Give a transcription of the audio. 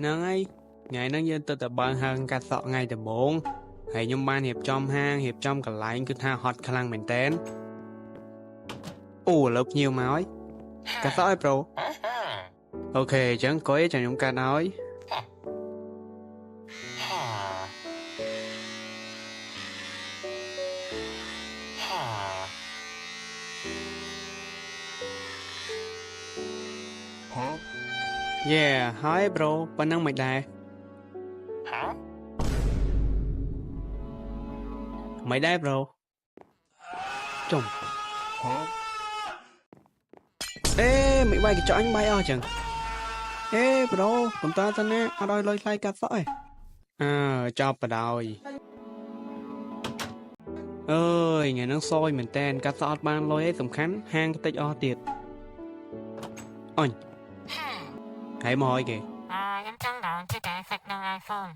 ហ្នឹងហើយថ្ងៃហ្នឹងយើងទៅតែបើកហាងកាត់សក់ថ្ងៃដំបូងហើយខ្ញុំបានរៀបចំហាងរៀបចំកន្លែងគឺថាហត់ខ្លាំងមែនតើអូឥឡូវភ្ញៀវមកហើយកាត់សក់ឲ្យប្រូអូខេអញ្ចឹងកុយចាំខ្ញុំកាត់ឲ្យហើយប្រូប៉ុណ្ណឹងមិនដែរមិនដែរប្រូចុំអេមិនបាយកញ្ចក់អញបាយអស់ចឹងអេប្រូកំតើទៅណាអត់ឲ្យលុយថ្លៃកាត់សក់ឯងចប់បដ ாய் អើយថ្ងៃហ្នឹងសយមែនតែនកាត់សក់អត់បានលុយឯងសំខាន់ហាងតិចអស់ទៀតអញហើយមកឲ្យគេខ្ញុំចង់ដល់ជិះតែសាច់នឹង iPhone